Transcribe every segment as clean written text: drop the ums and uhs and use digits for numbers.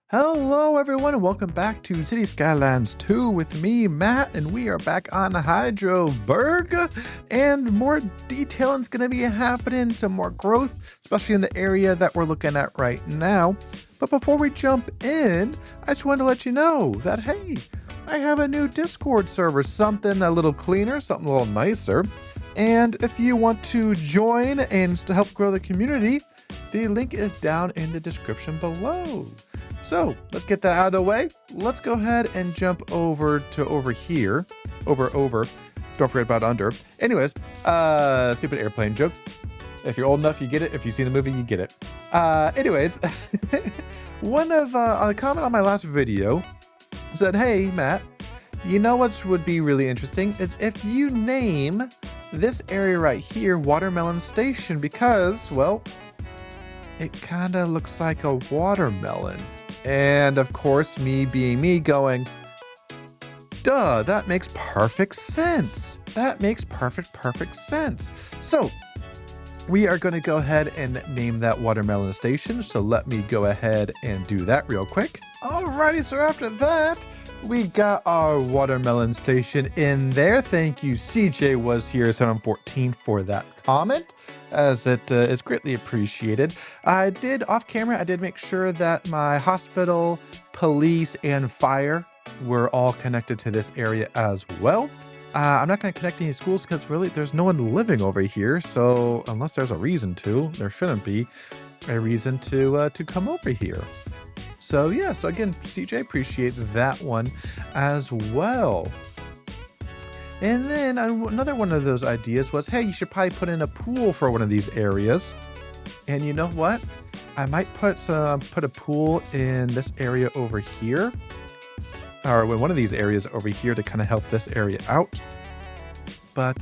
Hello everyone and welcome back to City Skylines 2 with me, Matt, and we are back on Hydroberg, and more detailing's gonna be happening, some more growth, especially in the area that we're looking at right now. But before we jump in, I just wanted to let you know that, hey, I have a new Discord server, something a little cleaner, something a little nicer. And if you want to join and to help grow the community, the link is down in the description below. So let's get that out of the way. Let's go ahead and jump over here. Over. Don't forget about under. Anyways, stupid airplane joke. If you're old enough, you get it. If you've seen the movie, you get it. Anyways, a comment on my last video said, hey, Matt, you know what would be really interesting is if you name this area right here Watermelon Station because, well, it kind of looks like a watermelon. And of course, me being me going, duh, that makes perfect sense. That makes perfect sense. So we are going to go ahead and name that Watermelon Station. So let me go ahead and do that real quick. Alrighty, so after that, we got our Watermelon Station in there. Thank you, CJ was here 714 for that comment, as it is greatly appreciated. I did off camera, I did make sure that my hospital, police, and fire were all connected to this area as well. I'm not going to connect any schools because really there's no one living over here. So unless there's a reason to, there shouldn't be a reason to come over here. So yeah, so again, CJ, appreciate that one as well. And then another one of those ideas was, hey, you should probably put in a pool for one of these areas. And you know what? I might put a pool in this area over here, or in one of these areas over here to kind of help this area out. But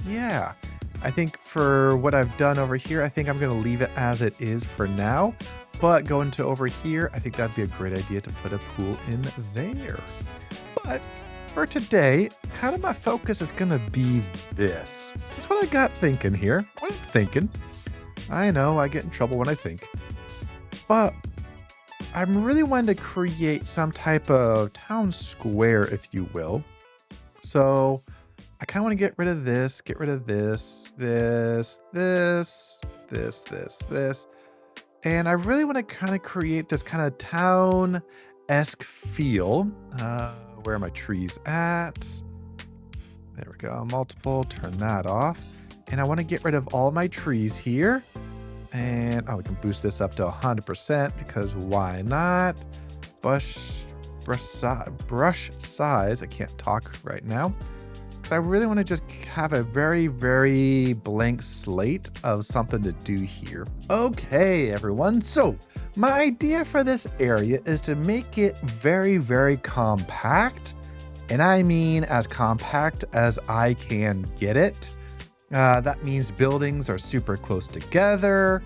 yeah, I think for what I've done over here, I think I'm going to leave it as it is for now. But going to over here, I think that'd be a great idea to put a pool in there. But for today, kind of my focus is gonna be this. That's what I got thinking here. What I'm thinking. I know I get in trouble when I think. But I'm really wanting to create some type of town square, if you will. So I kind of want to get rid of this, this. And I really want to kind of create this kind of town-esque feel. Where are my trees at? There we go, multiple, turn that off. And I want to get rid of all my trees here. And we can boost this up to 100% because why not? Brush size, I can't talk right now. Because I really want to just have a very blank slate of something to do here. Okay, everyone. So my idea for this area is to make it very compact. And I mean as compact as I can get it. That means buildings are super close together.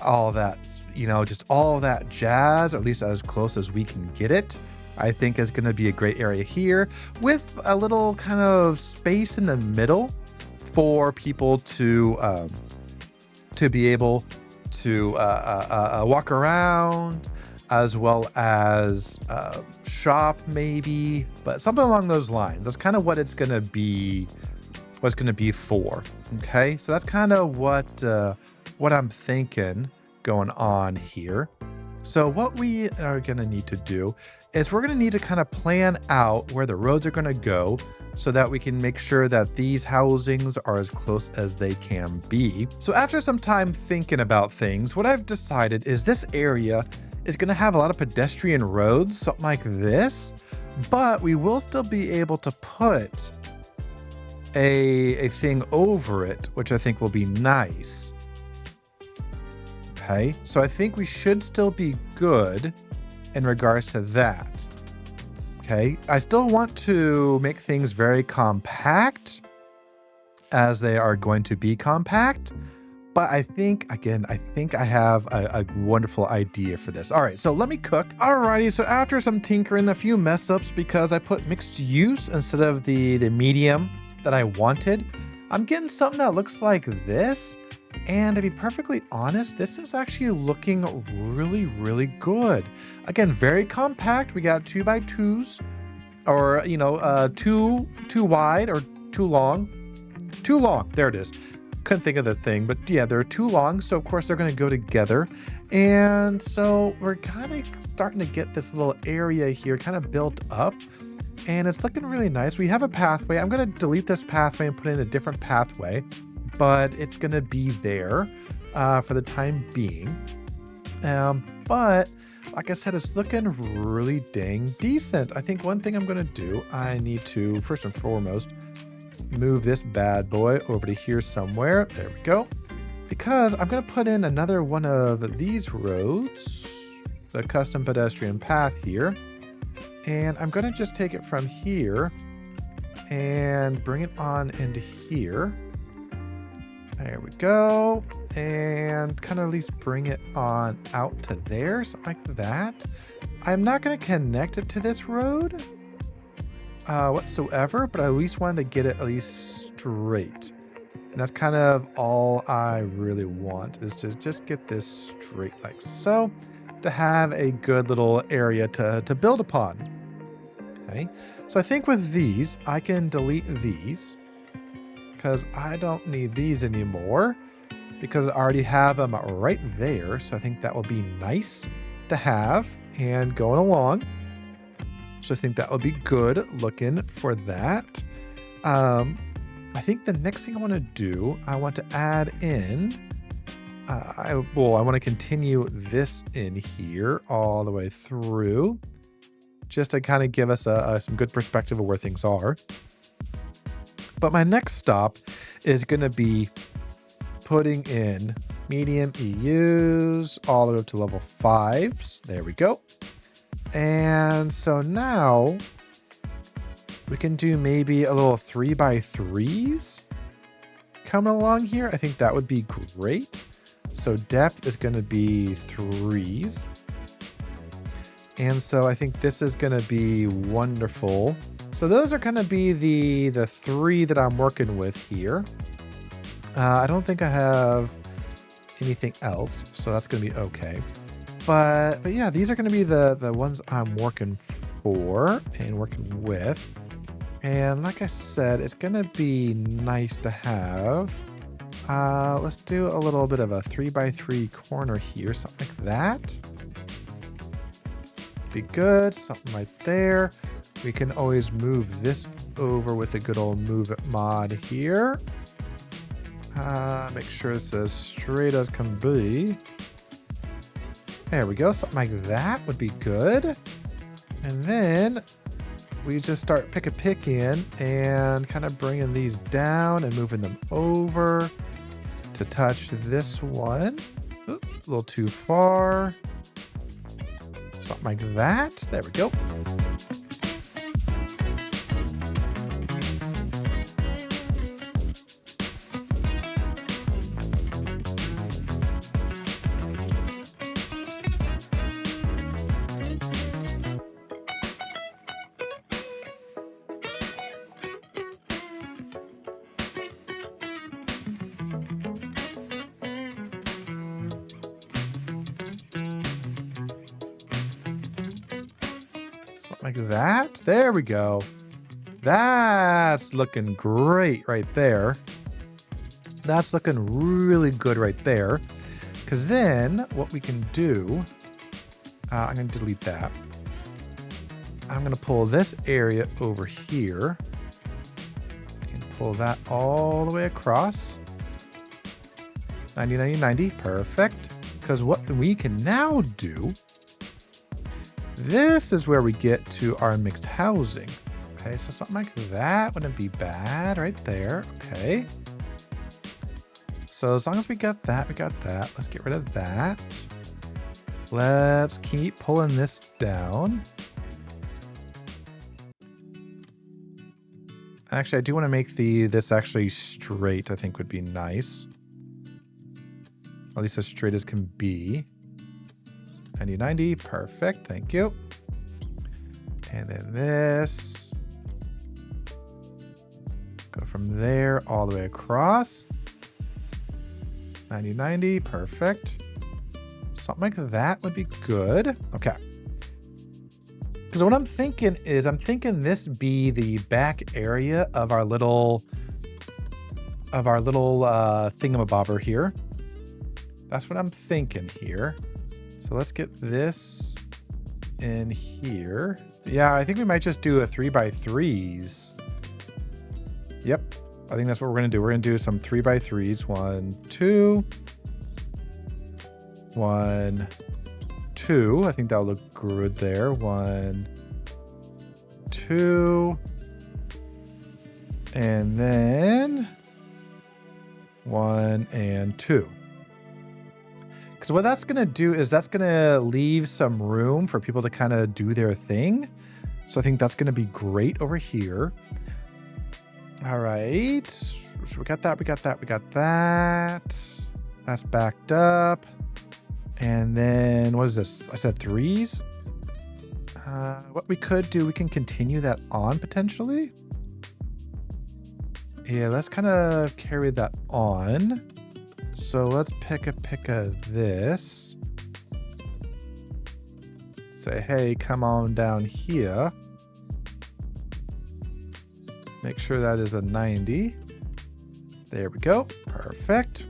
All that, just all that jazz, or at least as close as we can get it. I think is going to be a great area here with a little kind of space in the middle for people to be able to walk around, as well as shop maybe, but something along those lines. That's kind of what it's going to be. What's going to be for. Okay, so that's kind of what I'm thinking going on here. So what we are going to need to do is we're going to need to kind of plan out where the roads are going to go so that we can make sure that these housings are as close as they can be. So after some time thinking about things, what I've decided is this area is going to have a lot of pedestrian roads, something like this, but we will still be able to put a thing over it, which I think will be nice. Okay, so I think we should still be good in regards to that. Okay, I still want to make things very compact as they are going to be compact, but I think I have a wonderful idea for this. All right, so let me cook. Alrighty, so after some tinkering, a few mess ups because I put mixed use instead of the medium that I wanted, I'm getting something that looks like this. And to be perfectly honest, this is actually looking really, really good. Again, very compact. We got 2x2s, or, you know, too wide or too long. Too long, there it is. Couldn't think of the thing, but yeah, they're too long. So of course they're gonna go together. And so we're kind of starting to get this little area here kind of built up, and it's looking really nice. We have a pathway. I'm gonna delete this pathway and put in a different pathway, but it's gonna be there for the time being. But like I said, it's looking really dang decent. I think one thing I'm gonna do, I need to, first and foremost, move this bad boy over to here somewhere. There we go. Because I'm gonna put in another one of these roads, the custom pedestrian path here. And I'm gonna just take it from here and bring it on into here. There we go. And kind of at least bring it on out to there, something like that. I'm not gonna connect it to this road whatsoever, but I at least wanted to get it at least straight. And that's kind of all I really want, is to just get this straight like so, to have a good little area to build upon. Okay, so I think with these, I can delete these because I don't need these anymore because I already have them right there. So I think that will be nice to have and going along. So I think that would be good looking for that. I think the next thing I want to do, I want to add in, I want to continue this in here all the way through, just to kind of give us some good perspective of where things are. But my next stop is going to be putting in medium EUs all the way up to level 5s. There we go. And so now we can do maybe a little 3x3s coming along here. I think that would be great. So depth is going to be 3s. And so I think this is going to be wonderful. So those are going to be the 3 that I'm working with here. I don't think I have anything else, so that's going to be okay. But yeah, these are going to be the ones I'm working for and working with. And like I said, it's going to be nice to have. Let's do a little bit of a 3x3 corner here, something like that. Be good, something right there. We can always move this over with a good old move it mod here. Make sure it's as straight as can be. There we go, something like that would be good. And then we just start picking and kind of bringing these down and moving them over to touch this one. Oop, a little too far. Something like that. There we go. Like that. There we go. That's looking great right there. That's looking really good right there. Because then what we can do, I'm going to delete that. I'm going to pull this area over here and pull that all the way across. 90, 90, 90. Perfect. Because what we can now do, this is where we get to our mixed housing. Okay, so something like that wouldn't be bad right there. Okay. So as long as we got that, we got that. Let's get rid of that. Let's keep pulling this down. Actually, I do want to make this actually straight, I think would be nice. At least as straight as can be. 90, 90, perfect, thank you. And then this. Go from there all the way across. 90, 90, perfect. Something like that would be good. Okay. Because what I'm thinking is, I'm thinking this be the back area of our little thingamabobber here. That's what I'm thinking here. So let's get this in here. Yeah, I think we might just do a 3x3s. Yep, I think that's what we're gonna do. We're gonna do some 3x3s. 1, 2. 1, 2. I think that'll look good there. 1, 2. And then 1 and 2. Because what that's going to do is that's going to leave some room for people to kind of do their thing. So I think that's going to be great over here. All right. So we got that, we got that, we got that. That's backed up. And then what is this? I said 3s. What we could do, we can continue that on potentially. Yeah, let's kind of carry that on. So let's pick a this. Say, hey, come on down here. Make sure that is a 90. There we go. Perfect.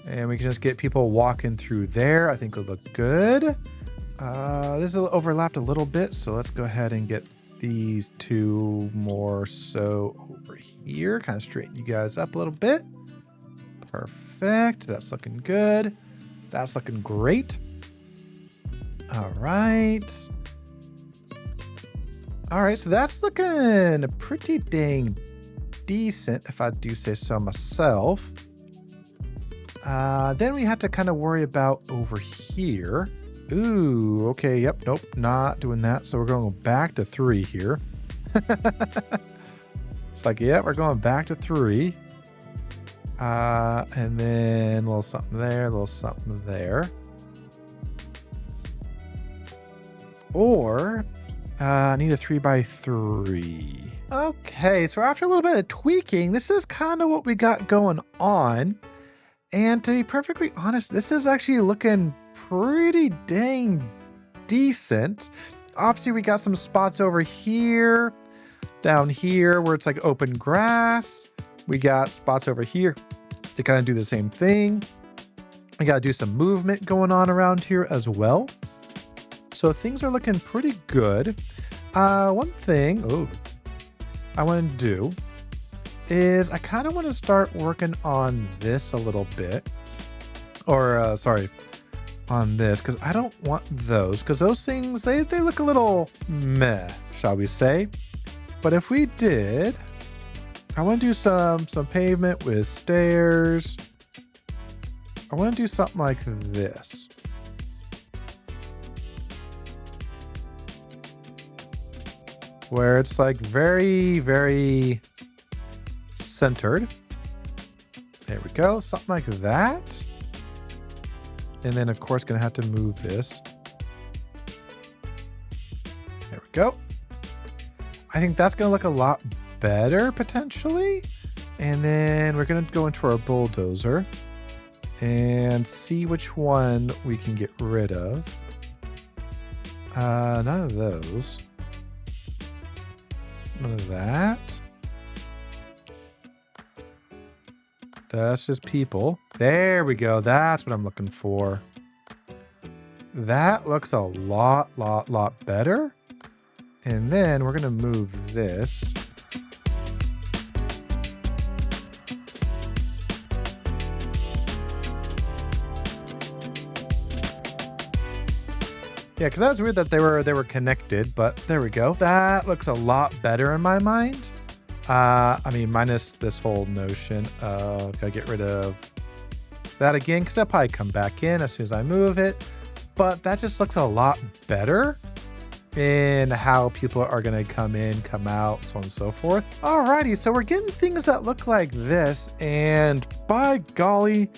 And we can just get people walking through there. I think it'll look good. This is overlapped a little bit, so let's go ahead and get these two more so over here. Kind of straighten you guys up a little bit. Perfect. That's looking good. That's looking great. All right. All right, so that's looking pretty dang decent, if I do say so myself. Then we have to kind of worry about over here. Ooh, okay, yep, nope, not doing that. So we're going back to 3 here. It's like, yeah, we're going back to 3. And then a little something there, a little something there. Or, I need a 3x3. Okay, so after a little bit of tweaking, this is kind of what we got going on. And to be perfectly honest, this is actually looking pretty dang decent. Obviously, we got some spots over here, down here where it's like open grass. We got spots over here to kind of do the same thing. We got to do some movement going on around here as well. So things are looking pretty good. One thing I want to do is I kind of want to start working on this a little bit. Or, sorry, on this, because I don't want those, because those things, they look a little meh, shall we say. But if we did, I want to do some pavement with stairs. I want to do something like this. Where it's like very, very centered. There we go, something like that. And then of course gonna have to move this. There we go. I think that's gonna look a lot better potentially. And then we're gonna go into our bulldozer and see which one we can get rid of. None of those. None of that. That's just people. There we go. That's what I'm looking for. That looks a lot better. And then we're going to move this. Yeah, because that was weird that they were connected, but there we go. That looks a lot better in my mind. I mean, minus this whole notion of gotta get rid of that again, because that'll probably come back in as soon as I move it. But that just looks a lot better in how people are gonna come in, come out, so on and so forth. Alrighty, so we're getting things that look like this, and by golly,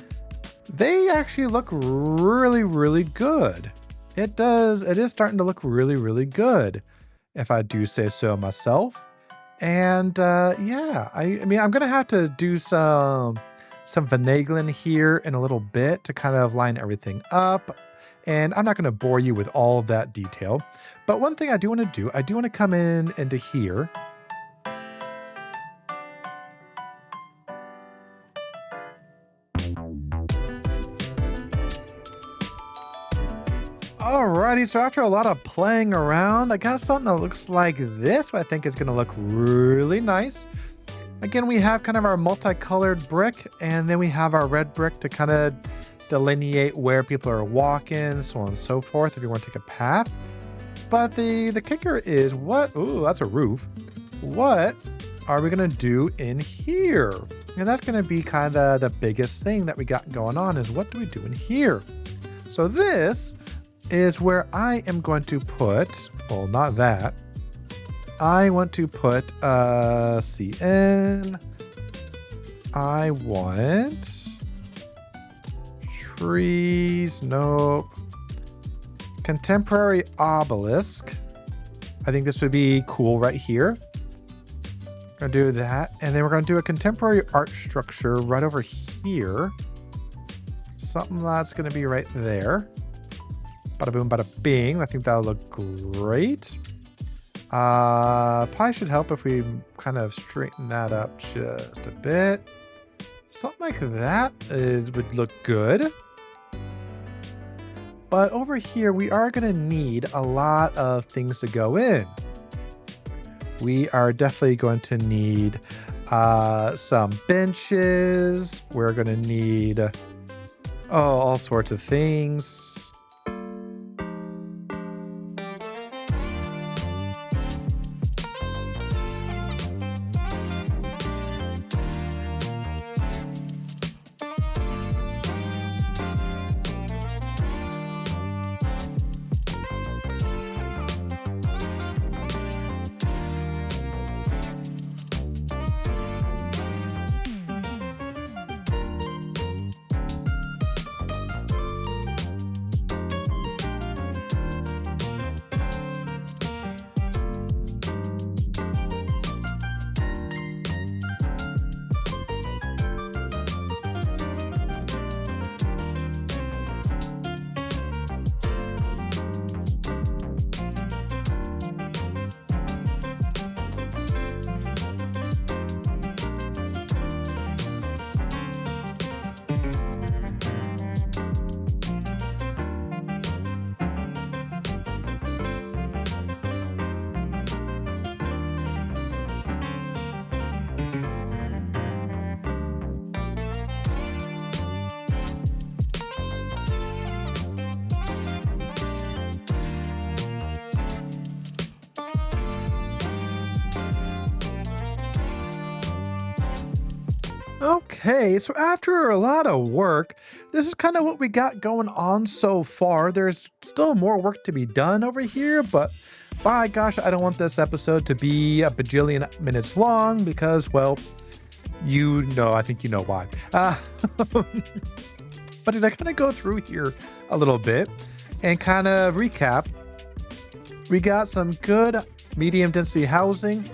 they actually look really good. It is starting to look really good. if I do say so myself. And yeah, I mean, I'm gonna have to do some finagling here in a little bit to kind of line everything up. And I'm not gonna bore you with all of that detail. But one thing I do wanna do, I do wanna come in into here. Alrighty, so after a lot of playing around, I got something that looks like this, what I think is gonna look really nice. Again, we have kind of our multicolored brick, and then we have our red brick to kind of delineate where people are walking, so on and so forth, if you want to take a path. But the kicker is what, ooh, that's a roof. What are we gonna do in here? And that's gonna be kind of the biggest thing that we got going on, is what do we do in here? So this is where I am going to put, well, not that. I want to put CN. I want trees, nope. Contemporary obelisk. I think this would be cool right here. Gonna do that. And then we're gonna do a contemporary art structure right over here. Something that's gonna be right there. Bada boom, bada bing. I think that'll look great. Probably should help if we kind of straighten that up just a bit. Something like that would look good. But over here, we are going to need a lot of things to go in. We are definitely going to need some benches. We're going to need all sorts of things. Okay, so after a lot of work, this is kind of what we got going on so far. There's still more work to be done over here, but by gosh, I don't want this episode to be a bajillion minutes long because, well, you know, I think you know why. But did I kind of go through here a little bit and kind of recap? We got some good medium density housing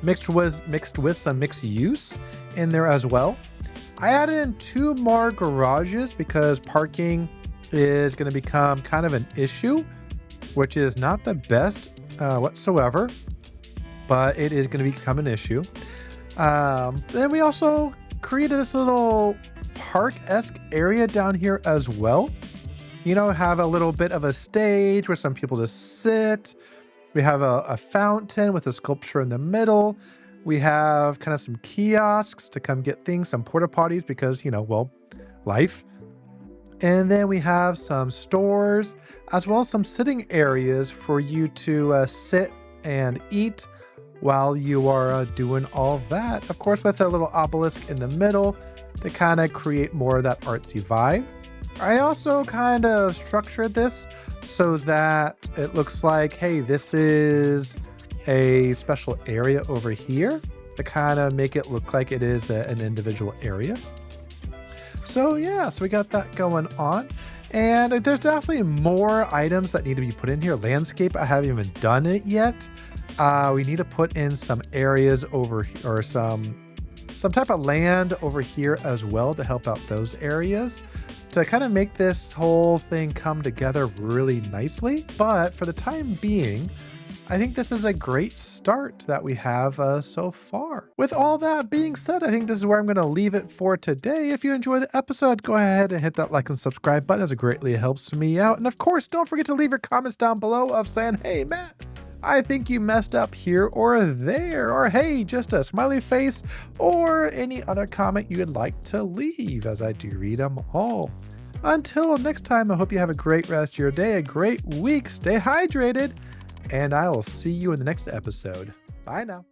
mixed with some mixed use in there as well. I added in 2 more garages because parking is going to become kind of an issue, which is not the best whatsoever, but it is going to become an issue. Then we also created this little park-esque area down here as well. You know, have a little bit of a stage where some people just sit. We have a fountain with a sculpture in the middle. We have kind of some kiosks to come get things, some porta potties because, you know, well, life. And then we have some stores as well as some sitting areas for you to sit and eat while you are doing all that. Of course, with a little obelisk in the middle to kind of create more of that artsy vibe. I also kind of structured this so that it looks like, hey, this is a special area over here to kind of make it look like it is an individual area. So yeah, so we got that going on. And there's definitely more items that need to be put in here. Landscape, I haven't even done it yet. We need to put in some areas over here, or some type of land over here as well to help out those areas to kind of make this whole thing come together really nicely. But for the time being, I think this is a great start that we have so far. With all that being said, I think this is where I'm going to leave it for today. If you enjoy the episode, go ahead and hit that like and subscribe button, as it greatly helps me out. And of course, don't forget to leave your comments down below of saying, hey, Matt, I think you messed up here or there, or hey, just a smiley face, or any other comment you'd like to leave, as I do read them all. Until next time, I hope you have a great rest of your day, a great week, stay hydrated, and I will see you in the next episode. Bye now.